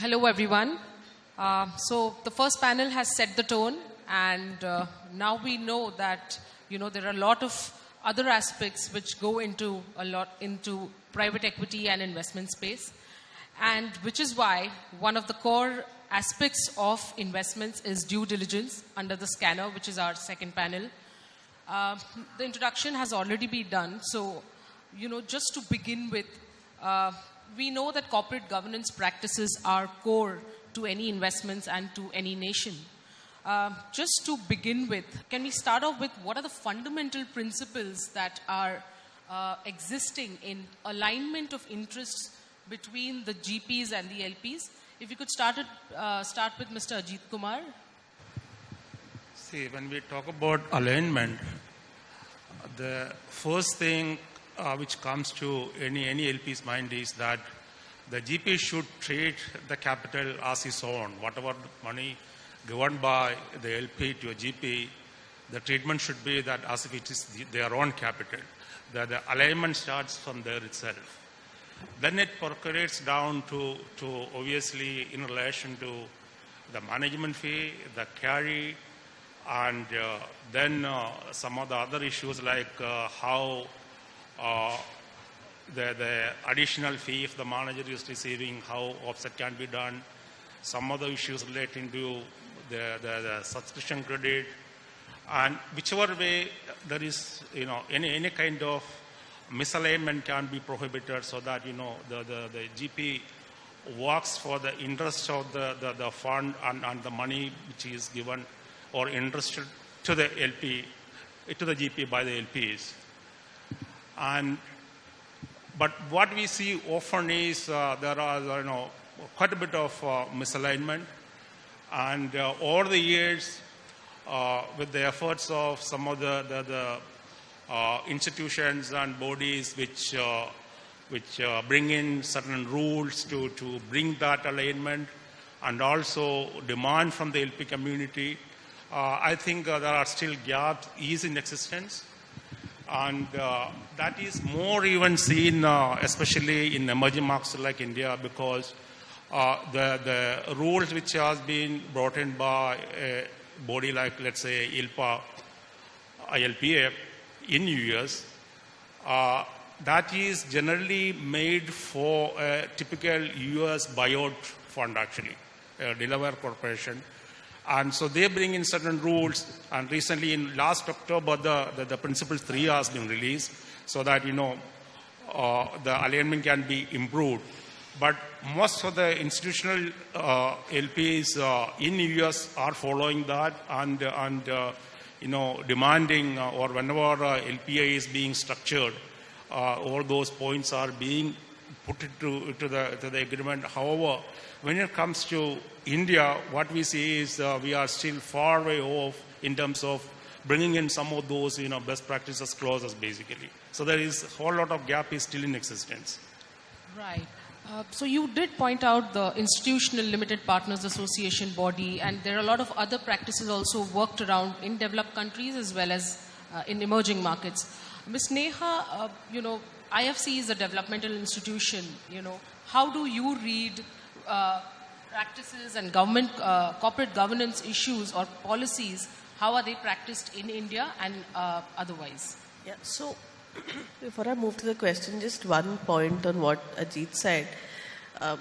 Hello, everyone. So the first panel has set the tone, and now we know that there are a lot of other aspects which go into private equity and investment space, and which is why one of the core aspects of investments is due diligence under the scanner, which is our second panel. The introduction has already been done, so just to begin with. We know that corporate governance practices are core to any investments and to any nation. Just to begin with, can we start off with what are the fundamental principles that are existing in alignment of interests between the GPs and the LPs? If you could start with Mr. Ajit Kumar. See, when we talk about alignment, the first thing which comes to any LP's mind is that the GP should treat the capital as his own. Whatever money given by the LP to a GP, the treatment should be that as if it is their own capital. The alignment starts from there itself. Then it percolates down to obviously in relation to the management fee, the carry, and then some of the other issues like how the additional fee if the manager is receiving, how offset can be done, some other issues relating to the subscription credit, and whichever way there is any kind of misalignment can be prohibited so that the GP works for the interest of the fund and the money which is given or entrusted to the LP, to the GP by the LPs. But what we see often is there are quite a bit of misalignment, and over the years, with the efforts of some of the institutions and bodies which bring in certain rules to bring that alignment, and also demand from the LP community, I think there are still gaps in existence. And that is more even seen, especially in emerging markets like India, because the rules which has been brought in by a body like, let's say, ILPA in US, that is generally made for a typical US buyout fund, actually, a Delaware corporation. And so they bring in certain rules, and recently in last October, the Principle 3 has been released so that, the alignment can be improved. But most of the institutional LPs in US are following that and demanding, or whenever LPA is being structured, all those points are being put into the agreement. However, when it comes to India, what we see is we are still far way off in terms of bringing in some of those best practices clauses, basically. So there is a whole lot of gap is still in existence. Right. So you did point out the Institutional Limited Partners Association body, and there are a lot of other practices also worked around in developed countries as well as in emerging markets. Ms. Neha, IFC is a developmental institution. How do you read practices and government corporate governance issues or policies? How are they practiced in India and otherwise? Yeah, so before I move to the question, just one point on what Ajit said.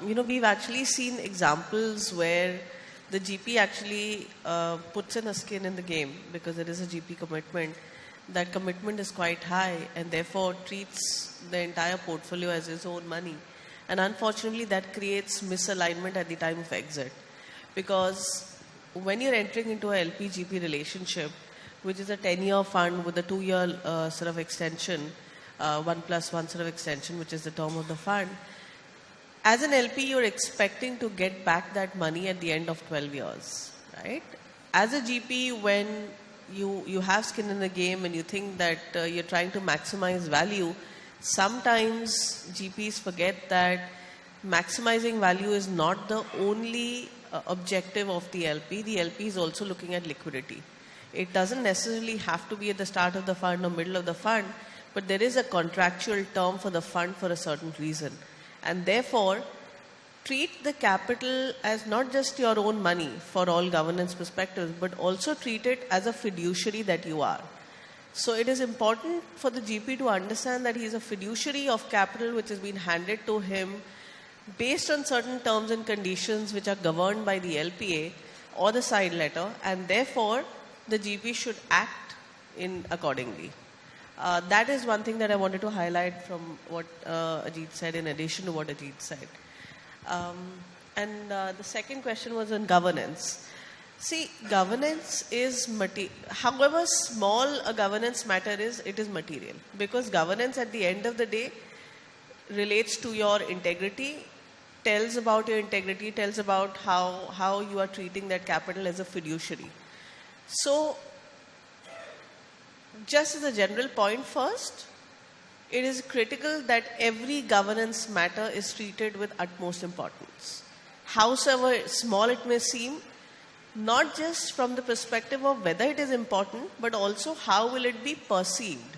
We've actually seen examples where the GP actually puts in a skin in the game because there is a GP commitment. That commitment is quite high and therefore treats the entire portfolio as his own money. And unfortunately, that creates misalignment at the time of exit. Because when you're entering into a LP-GP relationship, which is a 10-year fund with a 2-year sort of extension, 1+1 sort of extension, which is the term of the fund, as an LP, you're expecting to get back that money at the end of 12 years, right? As a GP, when you have skin in the game and you think that you're trying to maximize value, sometimes GPs forget that maximizing value is not the only objective of the LP. The LP is also looking at liquidity. It doesn't necessarily have to be at the start of the fund or middle of the fund, but there is a contractual term for the fund for a certain reason. And therefore, treat the capital as not just your own money for all governance perspectives, but also treat it as a fiduciary that you are. So it is important for the GP to understand that he is a fiduciary of capital which has been handed to him based on certain terms and conditions which are governed by the LPA or the side letter, and therefore the GP should act in accordingly. That is one thing that I wanted to highlight from what Ajit said, in addition to what Ajit said. The second question was on governance. See, governance is however small a governance matter is, it is material. Because governance at the end of the day relates to your integrity, tells about your integrity, tells about how you are treating that capital as a fiduciary. So, just as a general point first, it is critical that every governance matter is treated with utmost importance. Howsoever small it may seem, not just from the perspective of whether it is important, but also how will it be perceived.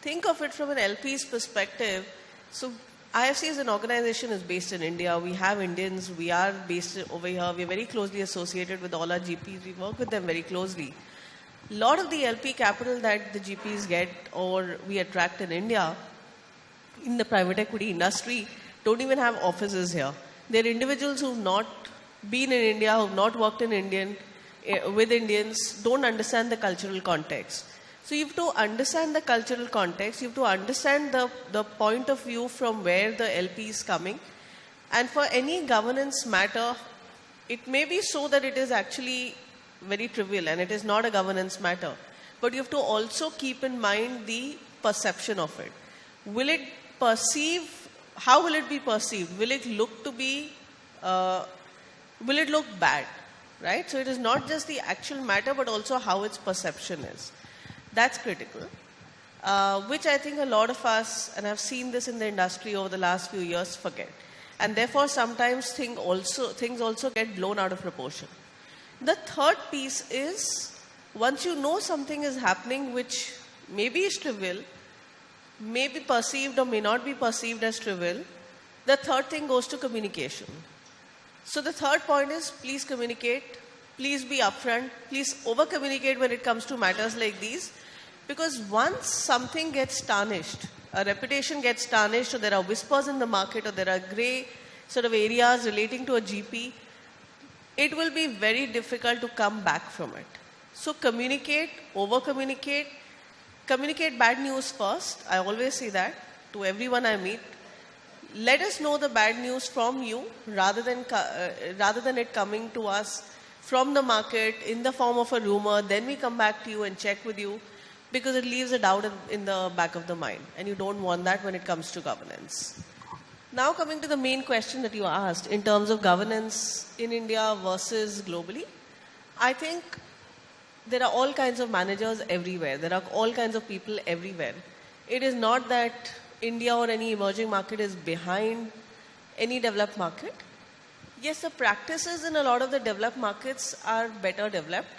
Think of it from an LP's perspective. So IFC as an organization is based in India. We have Indians. We are based over here. We are very closely associated with all our GPs. We work with them very closely. A lot of the LP capital that the GPs get or we attract in India, in the private equity industry, don't even have offices here. They're individuals who've not been in India, who've not worked in with Indians, don't understand the cultural context. So you have to understand the cultural context, you have to understand the point of view from where the LP is coming. And for any governance matter, it may be so that it is actually very trivial and it is not a governance matter. But you have to also keep in mind the perception of it. How will it be perceived? Will it look bad? Right? So it is not just the actual matter, but also how its perception is. That's critical, which I think a lot of us, and I've seen this in the industry over the last few years, forget. And therefore, sometimes things also get blown out of proportion. The third piece is, once you know something is happening which maybe is trivial, may be perceived or may not be perceived as trivial, the third thing goes to communication. So the third point is, please communicate, please be upfront, please over-communicate when it comes to matters like these. Because once something gets tarnished, a reputation gets tarnished, or there are whispers in the market, or there are grey sort of areas relating to a GP, it will be very difficult to come back from it. So communicate, over-communicate, communicate bad news first. I always say that to everyone I meet. Let us know the bad news from you rather than it coming to us from the market in the form of a rumor. Then we come back to you and check with you, because it leaves a doubt in the back of the mind, and you don't want that when it comes to governance. Now coming to the main question that you asked in terms of governance in India versus globally, I think there are all kinds of managers everywhere. There are all kinds of people everywhere. It is not that India or any emerging market is behind any developed market. Yes, the practices in a lot of the developed markets are better developed.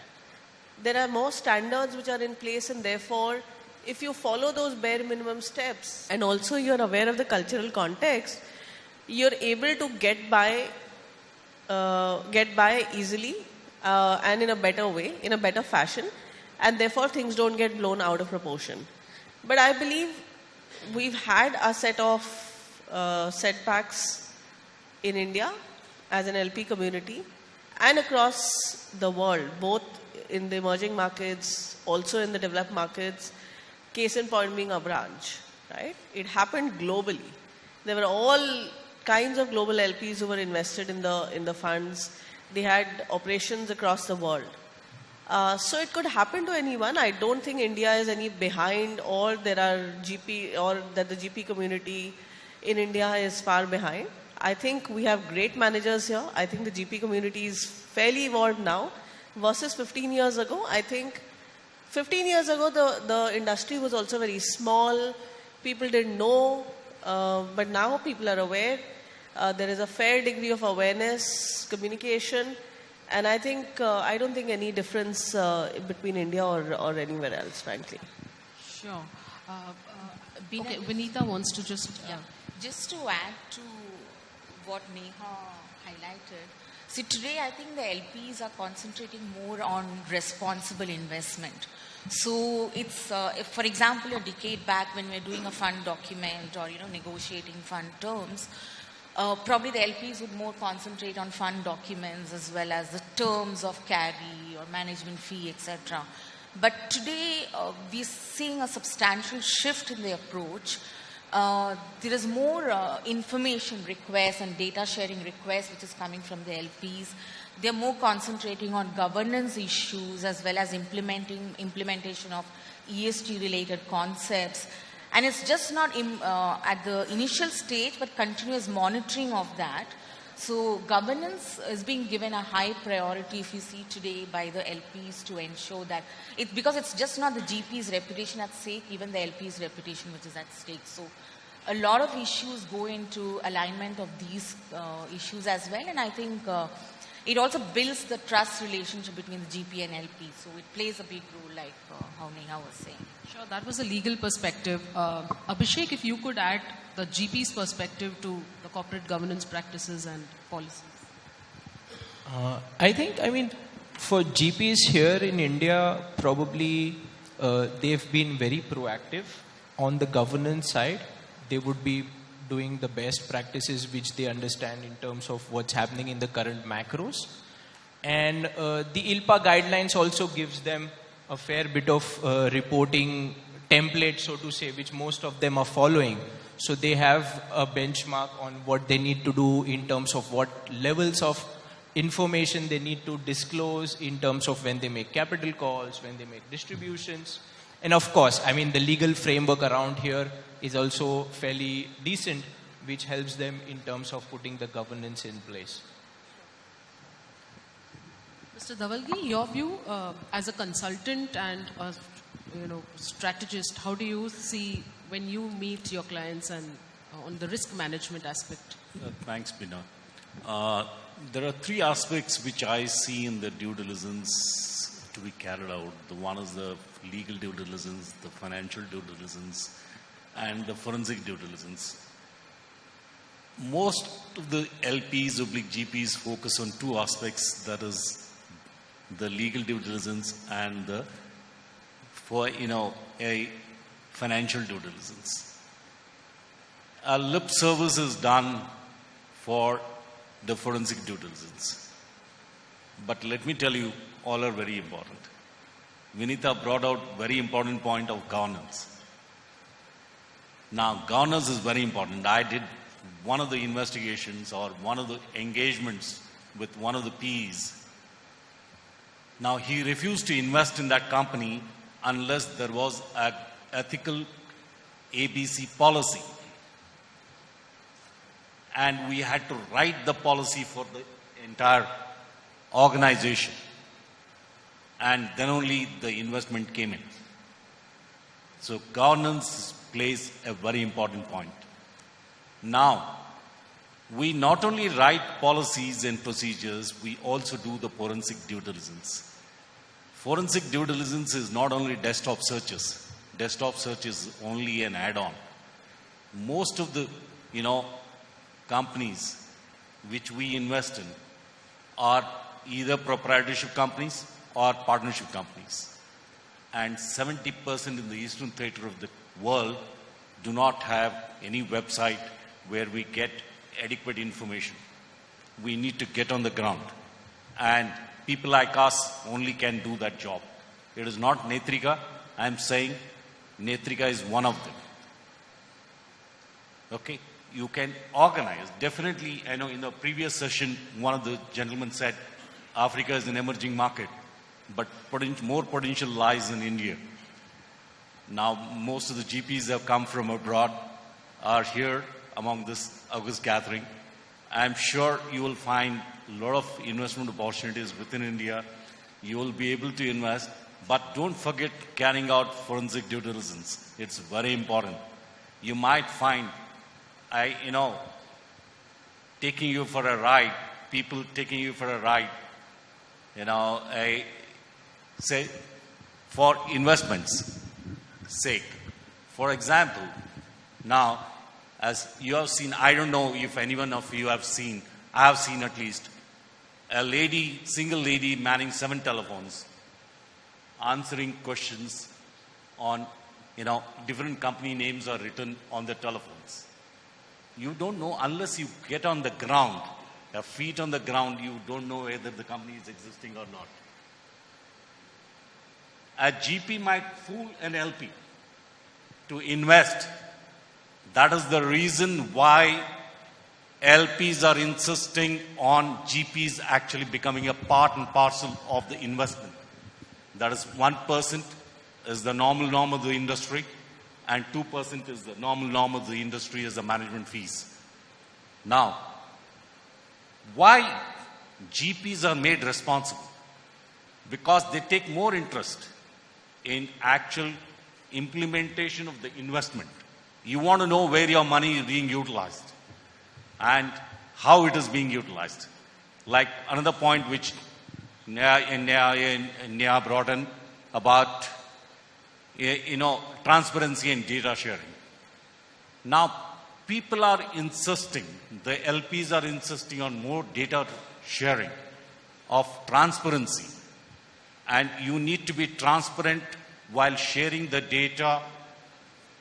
There are more standards which are in place, and therefore, if you follow those bare minimum steps and also you're aware of the cultural context, you're able to get by easily and in a better way, in a better fashion, and therefore things don't get blown out of proportion. But I believe we've had a set of setbacks in India as an LP community and across the world, both in the emerging markets, also in the developed markets, case in point being Avranch, right? It happened globally. There were all kinds of global LPs who were invested in the funds. They had operations across the world. So it could happen to anyone. I don't think India is any behind, or there are GP, or that the GP community in India is far behind. I think we have great managers here. I think the GP community is fairly evolved now versus 15 years ago. I think 15 years ago, the industry was also very small. People didn't know, but now people are aware. There is a fair degree of awareness, communication, and I think I don't think any difference between India or anywhere else, frankly. Sure. Vinita wants to just... Just to add to what Neha highlighted. See, today I think the LPs are concentrating more on responsible investment. So it's, if, for example, a decade back when we were doing a fund document or, negotiating fund terms, probably the LPs would more concentrate on fund documents as well as the terms of carry or management fee, etc. But today, we're seeing a substantial shift in the approach. There is more information requests and data sharing requests which is coming from the LPs. They're more concentrating on governance issues as well as implementation of ESG related concepts. And it's just not at the initial stage, but continuous monitoring of that. So governance is being given a high priority, if you see today, by the LPs to ensure that because it's just not the GP's reputation at stake, even the LP's reputation which is at stake. So a lot of issues go into alignment of these issues as well, and I think it also builds the trust relationship between the GP and LP. So it plays a big role, like how Neha was saying. Sure, that was a legal perspective. Abhishek, if you could add the GP's perspective to the corporate governance practices and policies. I mean, for GPs here in India, probably they've been very proactive on the governance side. They would be doing the best practices which they understand in terms of what's happening in the current macros. And the ILPA guidelines also gives them a fair bit of reporting template, so to say, which most of them are following. So they have a benchmark on what they need to do in terms of what levels of information they need to disclose in terms of when they make capital calls, when they make distributions. And of course, I mean, the legal framework around here is also fairly decent, which helps them in terms of putting the governance in place. Mr. Dhavalgi, your view as a consultant and a strategist, how do you see when you meet your clients and on the risk management aspect? Thanks, Bina. There are three aspects which I see in the due diligence to be carried out. The one is the legal due diligence, the financial due diligence, and the forensic due diligence. Most of the LPs, oblique GPs, focus on two aspects, that is the legal due diligence and a financial due diligence. A lip service is done for the forensic due diligence. But let me tell you, all are very important. Vinita brought out very important point of governance. Now, governance is very important. I did one of the investigations or one of the engagements with one of the Ps. Now, he refused to invest in that company unless there was an ethical ABC policy. And we had to write the policy for the entire organization. And then only the investment came in. So governance plays a very important point. Now, we not only write policies and procedures, we also do the forensic due diligence. Forensic due diligence is not only desktop searches. Desktop search is only an add-on. Most of the, companies which we invest in are either proprietorship companies or partnership companies. And 70% in the Eastern Theater of the world do not have any website where we get adequate information. We need to get on the ground. And people like us only can do that job. It is not Netrika. I am saying Netrika is one of them. Okay? You can organize. Definitely, I know in the previous session, one of the gentlemen said Africa is an emerging market, but more potential lies in India. Now, most of the GPs have come from abroad, are here among this August gathering. I'm sure you will find a lot of investment opportunities within India. You will be able to invest, but don't forget carrying out forensic due diligence. It's very important. You might find, taking you for a ride, people taking you for a ride, say, for investments sake. For example, now, As you have seen, I don't know if anyone of you have seen, I have seen at least, a lady, single lady manning 7 telephones, answering questions on, different company names are written on the telephones. You don't know unless you get on the ground, your feet on the ground, you don't know whether the company is existing or not. A GP might fool an LP to invest. That is the reason why LPs are insisting on GPs actually becoming a part and parcel of the investment. That is 1% is the normal norm of the industry, and 2% is the normal norm of the industry as the management fees. Now, why GPs are made responsible? Because they take more interest in actual implementation of the investment. You want to know where your money is being utilized and how it is being utilized. Like another point which Neha brought in about transparency and data sharing. Now, people are insisting, the LPs are insisting on more data sharing of transparency. And you need to be transparent while sharing the data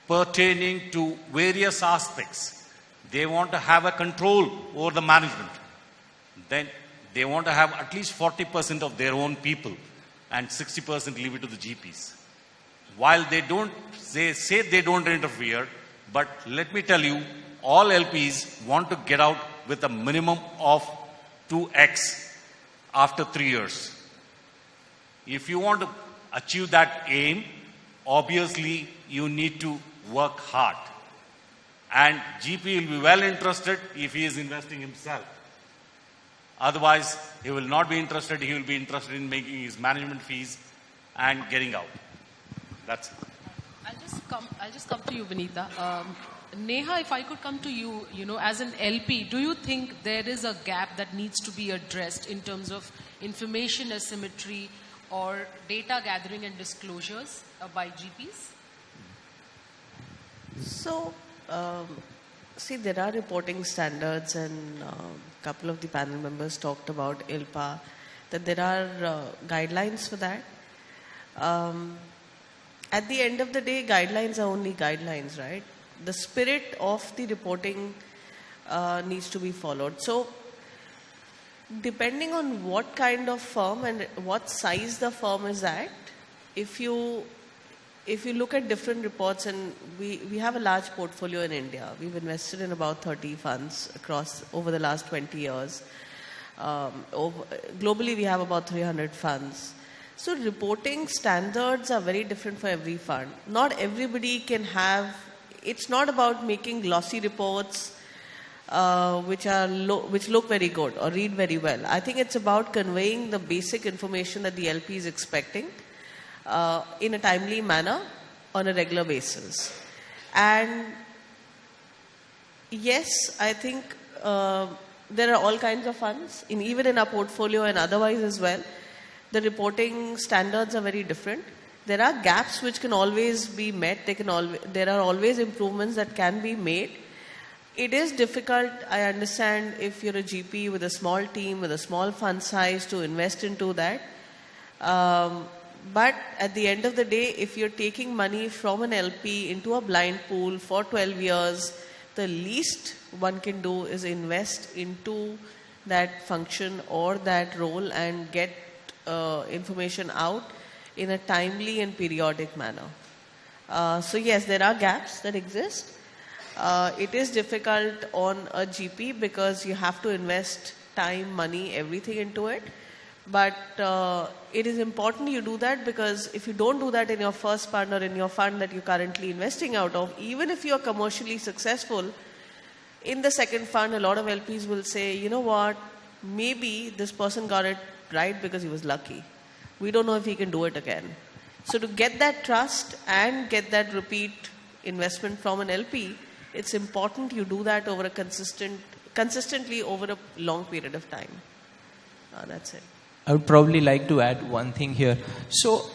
pertaining to various aspects. They want to have a control over the management. Then they want to have at least 40% of their own people and 60% leave it to the GPs. While they say they don't interfere, but let me tell you, all LPs want to get out with a minimum of 2x after 3 years. If you want to achieve that aim, obviously you need to work hard. And GP will be well interested if he is investing himself. Otherwise, he will not be interested. He will be interested in making his management fees and getting out. That's it. I'll just come to you, Vinita. Neha, if I could come to you, as an LP, do you think there is a gap that needs to be addressed in terms of information asymmetry or data gathering and disclosures by GPs? So, see, there are reporting standards, and a couple of the panel members talked about ILPA, that there are guidelines for that. At the end of the day, guidelines are only guidelines, right? The spirit of the reporting needs to be followed. So, depending on what kind of firm and what size the firm is at, if you look at different reports, and we have a large portfolio in India. We've invested in about 30 funds over the last 20 years. Globally, we have about 300 funds. So reporting standards are very different for every fund. Not everybody can have, it's not about making glossy reports which look very good or read very well. I think it's about conveying the basic information that the LP is expecting in a timely manner on a regular basis. And yes, I think there are all kinds of funds, even in our portfolio and otherwise as well. The reporting standards are very different. There are gaps which can always be met. There are always improvements that can be made. It is difficult, I understand, if you're a GP with a small team, with a small fund size, to invest into that. But at the end of the day, if you're taking money from an LP into a blind pool for 12 years, the least one can do is invest into that function or that role and get information out in a timely and periodic manner. So yes, there are gaps that exist. It is difficult on a GP because you have to invest time, money, everything into it. But it is important you do that, because if you don't do that in your first fund or in your fund that you're currently investing out of, even if you're commercially successful, in the second fund, a lot of LPs will say, you know what, maybe this person got it right because he was lucky. We don't know if he can do it again. So to get that trust and get that repeat investment from an LP, it's important you do that over consistently over a long period of time. That's it. I would probably like to add one thing here. So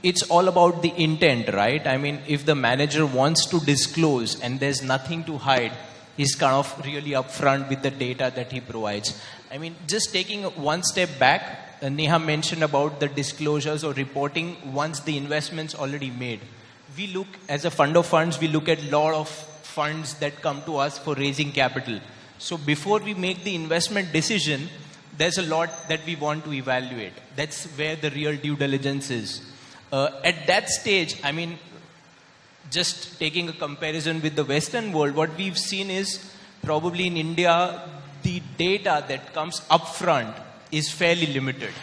it's all about the intent, right? I mean, if the manager wants to disclose and there's nothing to hide, he's kind of really upfront with the data that he provides. I mean, just taking one step back, Neha mentioned about the disclosures or reporting once the investment's already made. We look, as a fund of funds, we look at a lot of funds that come to us for raising capital. So before we make the investment decision, there's a lot that we want to evaluate. That's where the real due diligence is. At that stage, I mean, just taking a comparison with the Western world, what we've seen is probably in India, the data that comes upfront is fairly limited.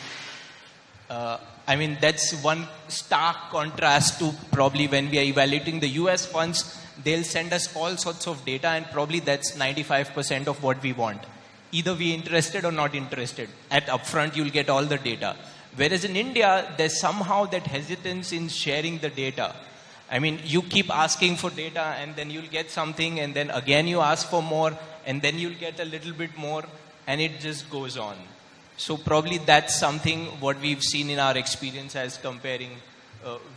I mean, that's one stark contrast to probably when we are evaluating the US funds, they'll send us all sorts of data and probably that's 95% of what we want. Either we're interested or not interested. At upfront, you'll get all the data. Whereas in India, there's somehow that hesitance in sharing the data. I mean, you keep asking for data and then you'll get something and then again you ask for more and then you'll get a little bit more and it just goes on. So probably that's something what we've seen in our experience as comparing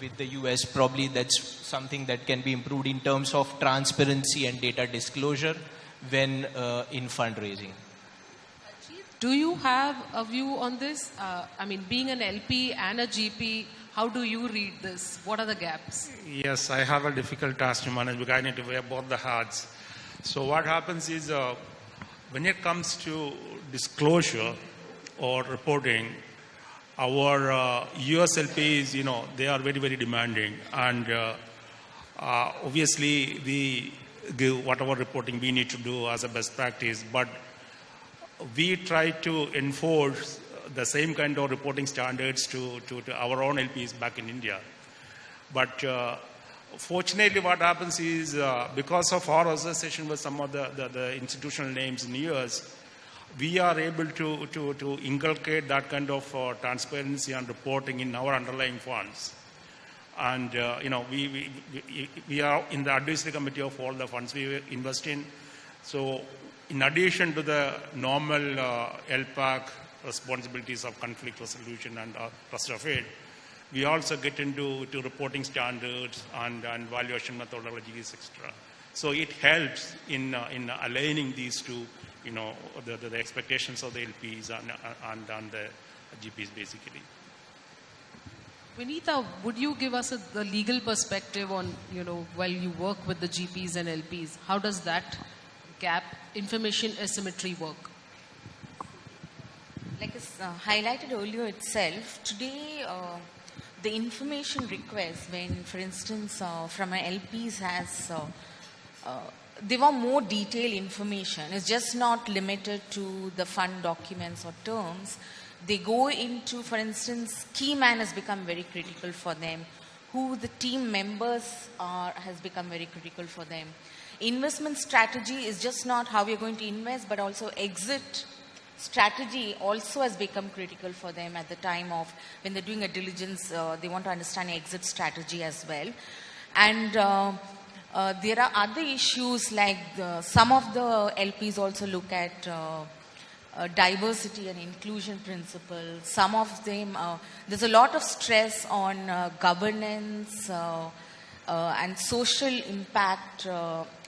with the US. Probably that's something that can be improved in terms of transparency and data disclosure when in fundraising. Do you have a view on this? I mean, being an LP and a GP, how do you read this? What are the gaps? Yes, I have a difficult task to manage because I need to wear both the hats. So what happens is when it comes to disclosure or reporting, our US LPs, you know, they are very, very demanding. And obviously, we give whatever reporting we need to do as a best practice. But we try to enforce the same kind of reporting standards to our own LPs back in India. But fortunately, what happens is because of our association with some of the institutional names in US, we are able to inculcate that kind of transparency and reporting in our underlying funds. And, you know, we are in the advisory committee of all the funds we invest in. So in addition to the normal LPAC responsibilities of conflict resolution and trust of it, we also get into reporting standards and valuation methodologies, etc. So it helps in aligning these two, you know, the expectations of the LPs and the GPs basically. Vinita, would you give us the legal perspective on, you know, while you work with the GPs and LPs, how does that gap, information asymmetry work? Like it's highlighted earlier itself, today the information request when, for instance, from an LPs has, they want more detailed information. It's just not limited to the fund documents or terms. They go into, for instance, key man has become very critical for them. Who the team members are has become very critical for them. Investment strategy is just not how we are going to invest, but also exit strategy also has become critical for them at the time of when they're doing a diligence. They want to understand exit strategy as well. And there are other issues like some of the LPs also look at diversity and inclusion principles. Some of them, there's a lot of stress on governance and social impact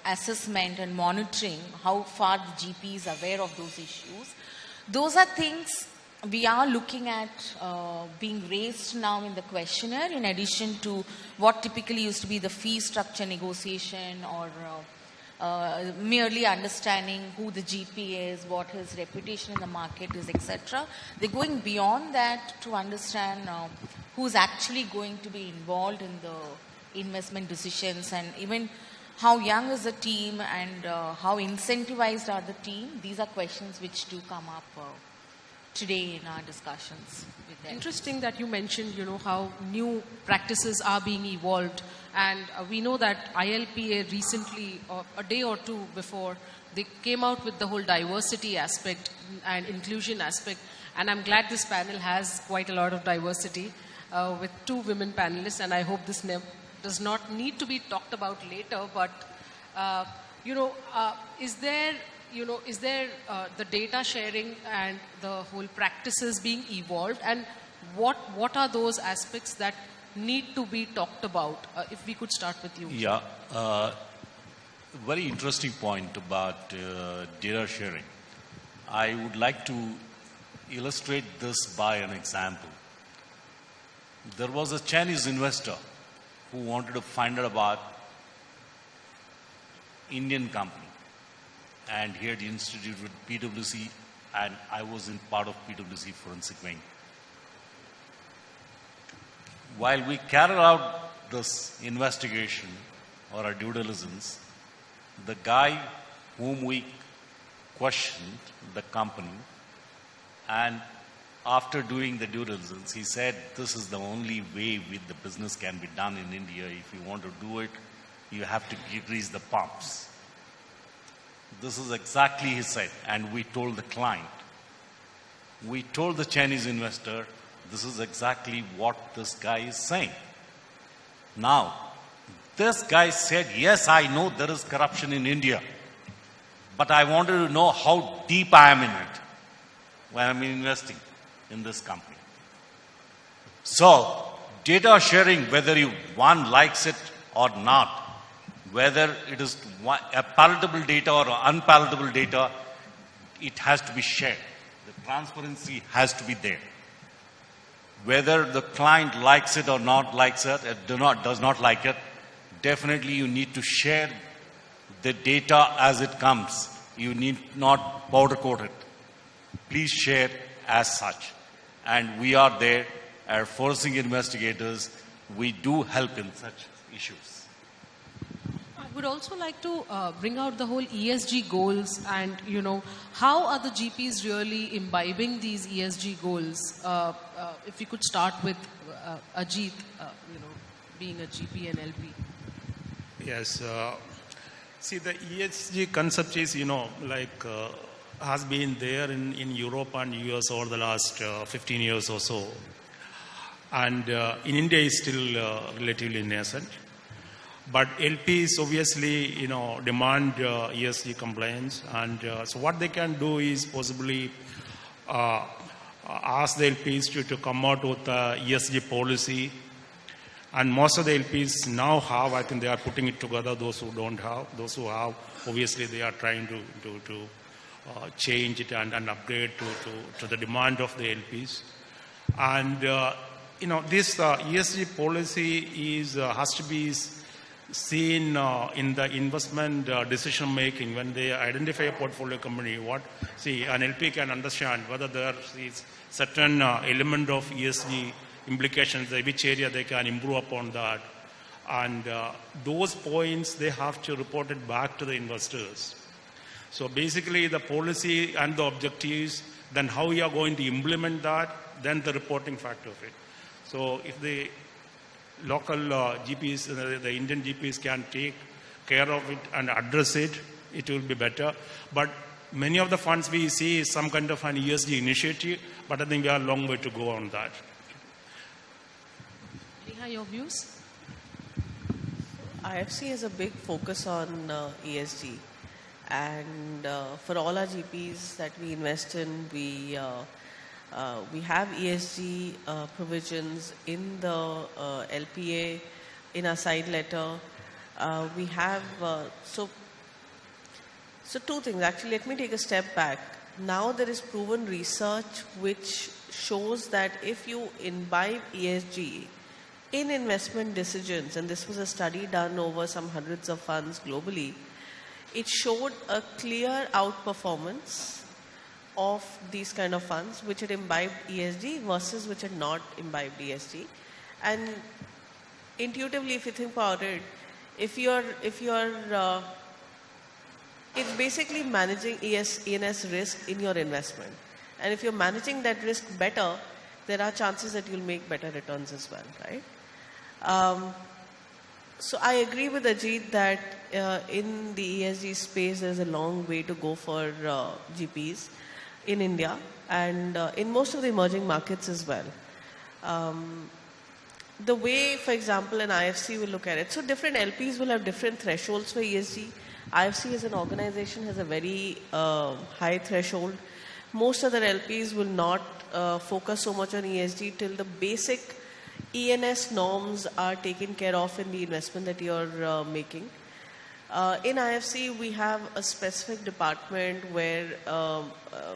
assessment and monitoring, how far the GP is aware of those issues. Those are things we are looking at being raised now in the questionnaire, in addition to what typically used to be the fee structure negotiation or merely understanding who the GP is, what his reputation in the market is, etc. They're going beyond that to understand who's actually going to be involved in the investment decisions, and even how young is the team and how incentivized are the team. These are questions which do come up today in our discussions with them. Interesting that you mentioned, you know, how new practices are being evolved. And we know that ILPA recently, a day or two before, they came out with the whole diversity aspect and inclusion aspect. And I'm glad this panel has quite a lot of diversity with 2 women panelists. And I hope this does not need to be talked about later. But, is there the data sharing and the whole practices being evolved? And what are those aspects that need to be talked about? If we could start with you. Yeah, very interesting point about data sharing. I would like to illustrate this by an example. There was a Chinese investor who wanted to find out about Indian company, and he had instituted with PwC, and I was in part of PwC forensic wing. While we carried out this investigation or our due diligence, the guy whom we questioned, the company, and after doing the due diligence, he said, this is the only way with the business can be done in India. If you want to do it, you have to grease the pumps. This is exactly he said, and we told the client. We told the Chinese investor, this is exactly what this guy is saying. Now, this guy said, yes, I know there is corruption in India, but I wanted to know how deep I am in it when I'm investing in this company. So, data sharing, whether one likes it or not, whether it is a palatable data or unpalatable data, it has to be shared. The transparency has to be there. Whether the client likes it or not likes it, does not like it, definitely you need to share the data as it comes. You need not powder coat it. Please share as such. And we are there, our forensic investigators, we do help in such issues. I would also like to bring out the whole ESG goals and, how are the GPs really imbibing these ESG goals? If you could start with Ajit, being a GP and LP. Yes. See, the ESG concept is, has been there in Europe and US over the last 15 years or so. And in India is still relatively nascent. But LPs obviously, demand ESG compliance. And so what they can do is possibly ask the LPs to come out with a ESG policy. And most of the LPs now have, I think they are putting it together, those who don't have. Those who have, obviously they are trying to change it and upgrade to the demand of the LPs. And, this ESG policy has to be seen in the investment decision making when they identify a portfolio company. An LP can understand whether there is certain element of ESG implications, which area they can improve upon that. And those points, they have to report it back to the investors. So basically the policy and the objectives, then how we are going to implement that, then the reporting factor of it. So if the local GPs, the Indian GPs can take care of it and address it, it will be better. But many of the funds we see is some kind of an ESG initiative, but I think we have a long way to go on that. Neha, your views? IFC has a big focus on ESG. And for all our GPs that we invest in, we have ESG provisions in the LPA, in our side letter. We have, so two things. Actually, let me take a step back. Now there is proven research which shows that if you imbibe ESG in investment decisions, and this was a study done over some hundreds of funds globally, it showed a clear outperformance of these kind of funds which had imbibed ESG versus which had not imbibed ESG. And intuitively, if you think about it, if you're it's basically managing ENS risk in your investment. And if you're managing that risk better, there are chances that you'll make better returns as well, right? So I agree with Ajit that in the ESG space, there's a long way to go for GPs in India and in most of the emerging markets as well. The way, for example, an IFC will look at it, so different LPs will have different thresholds for ESG. IFC as an organization has a very high threshold. Most other LPs will not focus so much on ESG till the basic ENS norms are taken care of in the investment that you're making. In IFC, we have a specific department where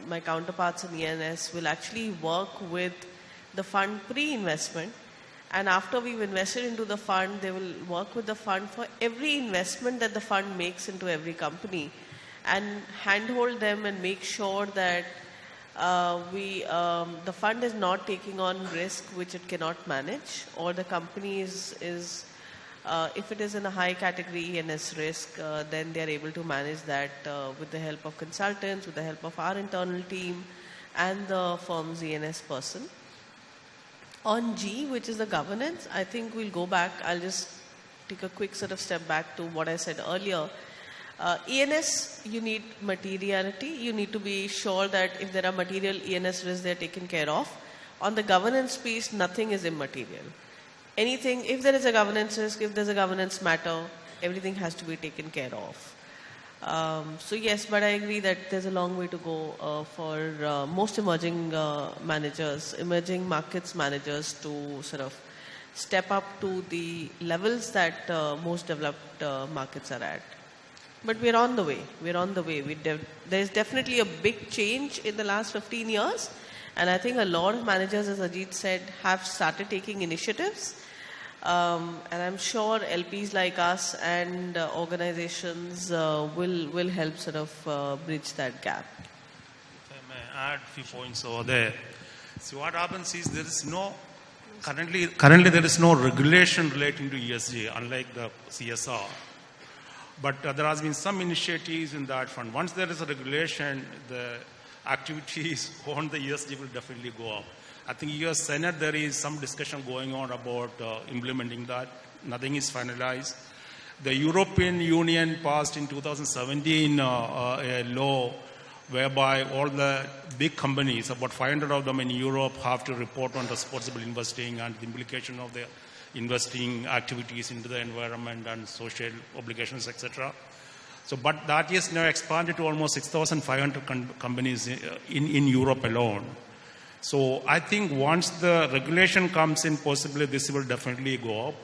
my counterparts in ENS will actually work with the fund pre-investment. And after we've invested into the fund, they will work with the fund for every investment that the fund makes into every company and handhold them and make sure that the fund is not taking on risk which it cannot manage, or the company is if it is in a high category ENS risk, then they are able to manage that with the help of consultants, with the help of our internal team and the firm's ENS person. On G, which is the governance, I think we'll go back. I'll just take a quick sort of step back to what I said earlier. ENS, you need materiality. You need to be sure that if there are material ENS risks, they're taken care of. On the governance piece, nothing is immaterial. Anything, if there is a governance risk, if there's a governance matter, everything has to be taken care of. So yes, but I agree that there's a long way to go for most emerging managers, emerging markets managers to sort of step up to the levels that most developed markets are at. But we're on the way. We're on the way. There's definitely a big change in the last 15 years. And I think a lot of managers, as Ajit said, have started taking initiatives. And I'm sure LPs like us and organizations will help sort of bridge that gap. If I may add a few points over there. So what happens is there is no, currently there is no regulation relating to ESG, unlike the CSR. But there has been some initiatives in that front. Once there is a regulation, the activities on the ESG will definitely go up. I think US Senate, there is some discussion going on about implementing that. Nothing is finalized. The European Union passed in 2017 a law whereby all the big companies, about 500 of them in Europe, have to report on responsible investing and the implication of their investing activities into the environment and social obligations, etc. So, but that is now expanded to almost 6,500 companies in Europe alone. So I think once the regulation comes in, possibly this will definitely go up.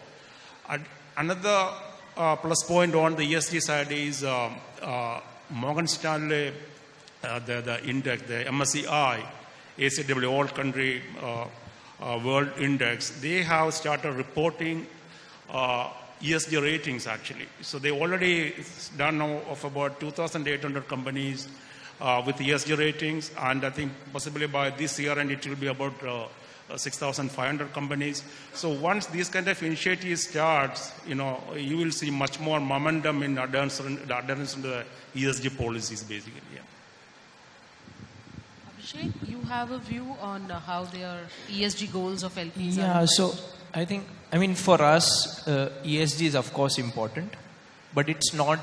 Another plus point on the ESG side is Morgan Stanley, the index, the MSCI, ACW, all country world index, they have started reporting ESG ratings actually. So they already done now of about 2,800 companies with ESG ratings, and I think possibly by this year and it will be about 6,500 companies. So once these kind of initiatives starts, you will see much more momentum in adherence to the ESG policies basically. Yeah. Abhishek, you have a view on how their ESG goals of LPs are? Yeah, so I think, for us, ESG is of course important, but it's not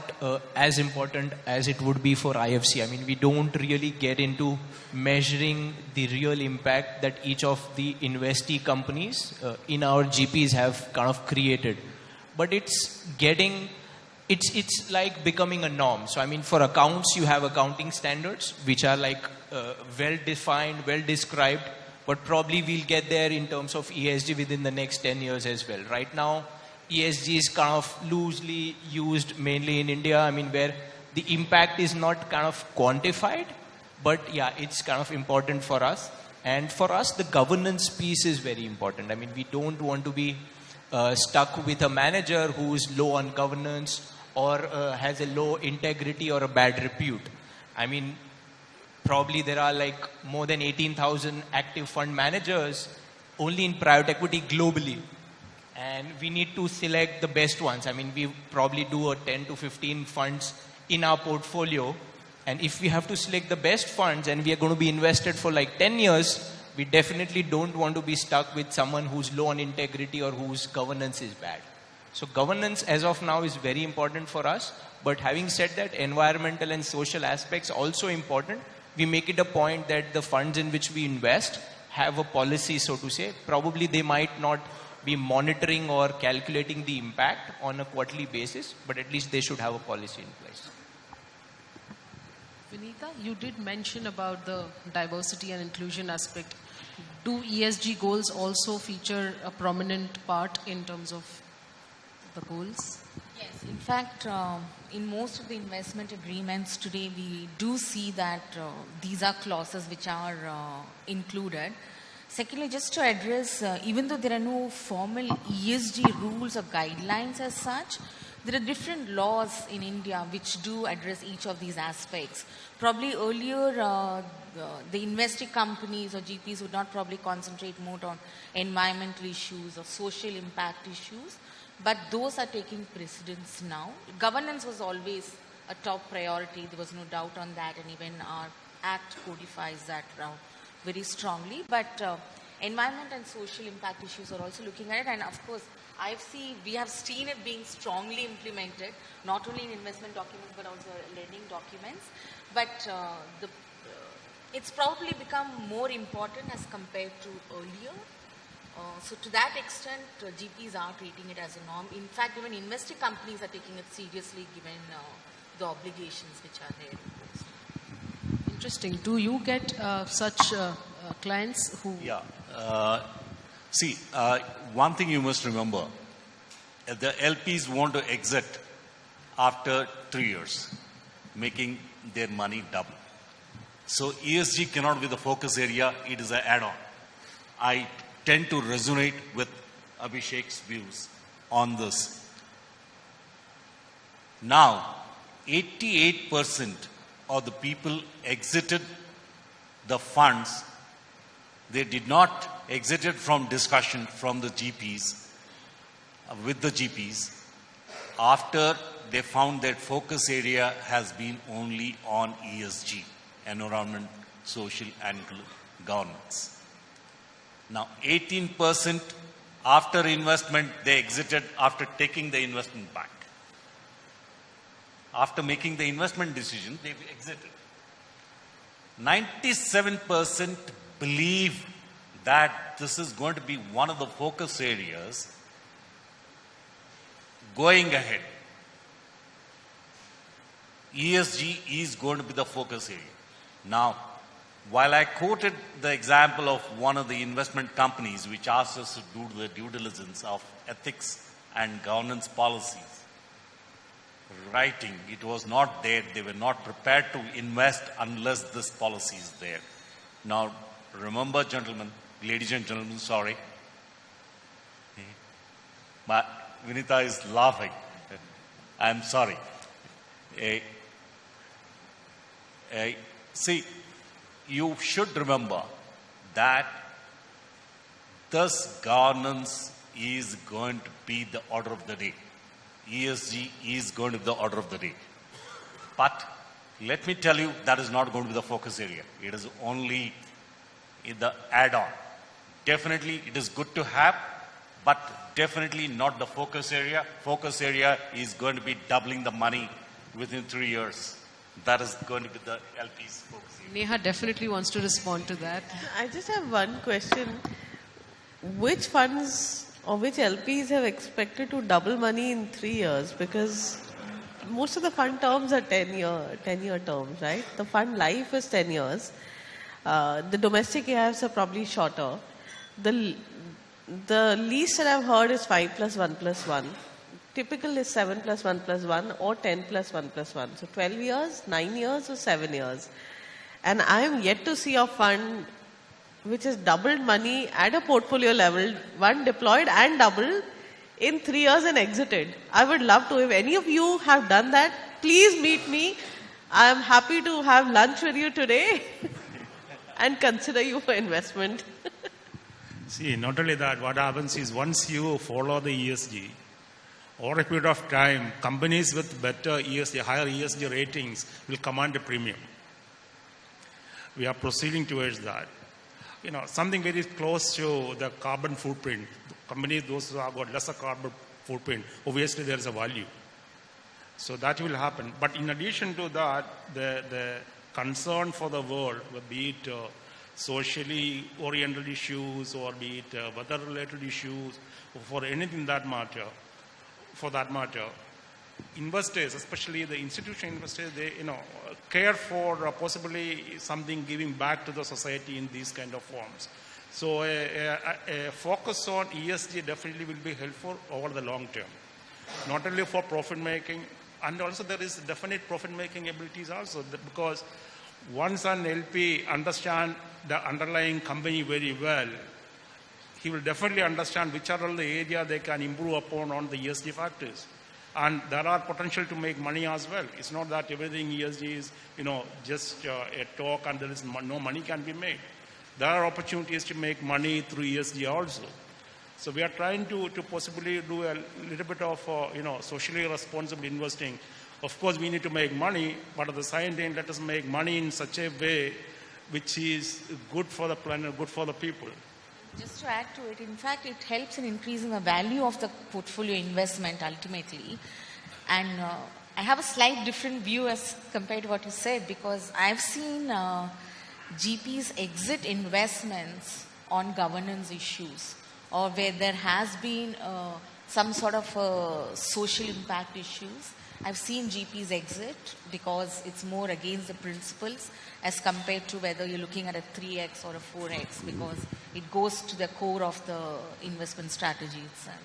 as important as it would be for IFC. We don't really get into measuring the real impact that each of the investee companies in our GPs have kind of created. But it's like becoming a norm. So for accounts, you have accounting standards, which are like well-defined, well-described, but probably we'll get there in terms of ESG within the next 10 years as well. Right now, ESG is kind of loosely used mainly in India, where the impact is not kind of quantified, but yeah, it's kind of important for us. And for us, the governance piece is very important. We don't want to be stuck with a manager who's low on governance or has a low integrity or a bad repute. Probably there are like more than 18,000 active fund managers only in private equity globally. And we need to select the best ones. We probably do 10 to 15 funds in our portfolio. And if we have to select the best funds and we are going to be invested for like 10 years, we definitely don't want to be stuck with someone who's low on integrity or whose governance is bad. So governance as of now is very important for us. But having said that, environmental and social aspects also important. We make it a point that the funds in which we invest have a policy, so to say. Probably they might not be monitoring or calculating the impact on a quarterly basis, but at least they should have a policy in place. Vinita, you did mention about the diversity and inclusion aspect do ESG goals also feature a prominent part in terms of the goals? Yes, in fact, in most of the investment agreements today, we do see that these are clauses which are included. Secondly, just to address, even though there are no formal ESG rules or guidelines as such, there are different laws in India which do address each of these aspects. Probably earlier, the investing companies or GPs would not probably concentrate more on environmental issues or social impact issues, but those are taking precedence now. Governance was always a top priority. There was no doubt on that, and even our Act codifies that very strongly. But environment and social impact issues are also looking at it, and of course, we have seen it being strongly implemented, not only in investment documents but also lending documents. But it's probably become more important as compared to earlier. So to that extent, GPs are treating it as a norm. In fact, even investing companies are taking it seriously given the obligations which are there imposed. Interesting. Do you get such clients who... Yeah. See, one thing you must remember, the LPs want to exit after 3 years, making their money double. So ESG cannot be the focus area, it is an add-on. I tend to resonate with Abhishek's views on this. Now, 88% of the people exited the funds. They did not exit it from discussion from the GPs, with the GPs, after they found that focus area has been only on ESG, environment, social and governance. Now, 18% after investment, they exited after taking the investment back. After making the investment decision, they exited. 97% believe that this is going to be one of the focus areas going ahead. ESG is going to be the focus area. Now, while I quoted the example of one of the investment companies which asked us to do the due diligence of ethics and governance policies, writing, it was not there. They were not prepared to invest unless this policy is there. Now, remember, gentlemen, ladies and gentlemen, sorry. But Vinita is laughing. I'm sorry. See, you should remember that this governance is going to be the order of the day. ESG is going to be the order of the day. But let me tell you, that is not going to be the focus area. It is only in the add-on. Definitely, it is good to have, but definitely not the focus area. Focus area is going to be doubling the money within 3 years. That is going to be the LP's focus area. Neha definitely wants to respond to that. I just have one question. Which funds or which LPs have expected to double money in 3 years? Because most of the fund terms are 10-year terms, right? The fund life is 10 years. The domestic AIFs are probably shorter. The least that I've heard is 5 plus 1 plus 1. Typical is 7 plus 1 plus 1 or 10 plus 1 plus 1. So 12 years, 9 years or 7 years. And I am yet to see a fund which has doubled money at a portfolio level, one deployed and doubled in 3 years and exited. I would love to. If any of you have done that, please meet me. I am happy to have lunch with you today and consider you for investment. See, not only that, what happens is once you follow the ESG, over a period of time, companies with better ESG, higher ESG ratings will command a premium. We are proceeding towards that. You know, something very close to the carbon footprint. Companies, those who have got lesser carbon footprint, obviously there is a value. So that will happen. But in addition to that, the concern for the world, be it socially oriented issues or be it weather-related issues, or for anything for that matter, investors, especially the institutional investors, they care for possibly something giving back to the society in these kind of forms. So a focus on ESG definitely will be helpful over the long term, not only for profit making, and also there is definite profit making abilities also, because once an LP understand the underlying company very well, he will definitely understand which are all the areas they can improve upon on the ESG factors. And there are potential to make money as well. It's not that everything ESG is, just a talk and there is no money can be made. There are opportunities to make money through ESG also. So we are trying to possibly do a little bit of, socially responsible investing. Of course, we need to make money, but at the same time, let us make money in such a way which is good for the planet, good for the people. Just to add to it, in fact, it helps in increasing the value of the portfolio investment ultimately. And I have a slight different view as compared to what you said, because I've seen GPs exit investments on governance issues, or where there has been some sort of social impact issues. I've seen GPs exit because it's more against the principles as compared to whether you're looking at a 3x or a 4x, because it goes to the core of the investment strategy itself.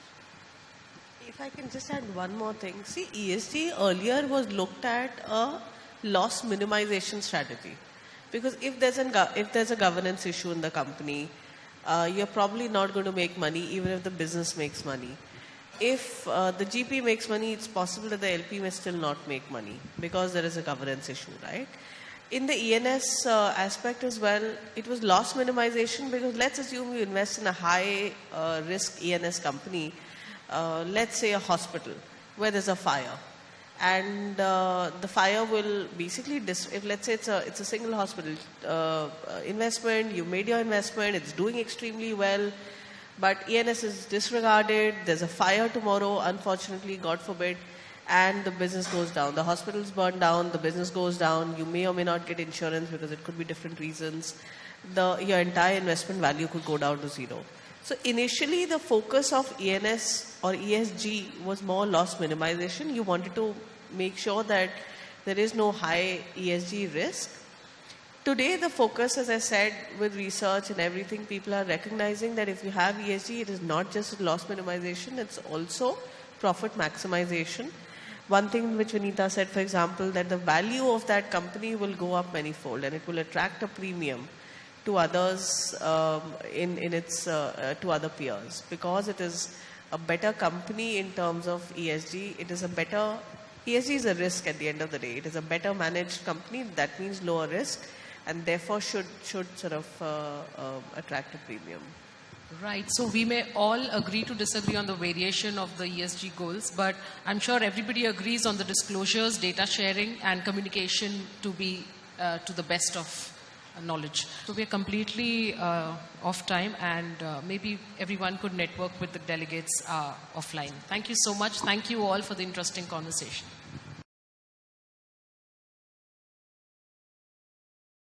If I can just add one more thing. See, ESG earlier was looked at a loss minimization strategy. Because if there's a governance issue in the company, you're probably not going to make money even if the business makes money. If the GP makes money, it's possible that the LP may still not make money because there is a governance issue, right? In the ENS aspect as well, it was loss minimization, because let's assume you invest in a high risk ENS company, let's say a hospital where there's a fire. And the fire will basically, if let's say it's a single hospital investment, you made your investment, it's doing extremely well, but ENS is disregarded, there's a fire tomorrow, unfortunately, God forbid, and the business goes down. The hospital's burned down, the business goes down, you may or may not get insurance because it could be different reasons. Your entire investment value could go down to zero. So initially the focus of ENS or ESG was more loss minimization. You wanted to make sure that there is no high ESG risk. Today, the focus, as I said, with research and everything, people are recognizing that if you have ESG, it is not just loss minimization, it's also profit maximization. One thing which Vinita said, for example, that the value of that company will go up manifold and it will attract a premium to others to other peers, because it is a better company in terms of ESG. ESG is a risk at the end of the day. It is a better managed company. That means lower risk, and therefore should sort of attract a premium. Right. So we may all agree to disagree on the variation of the ESG goals, but I'm sure everybody agrees on the disclosures, data sharing, and communication to be to the best of knowledge. So we are completely off time, and maybe everyone could network with the delegates offline. Thank you so much. Thank you all for the interesting conversation.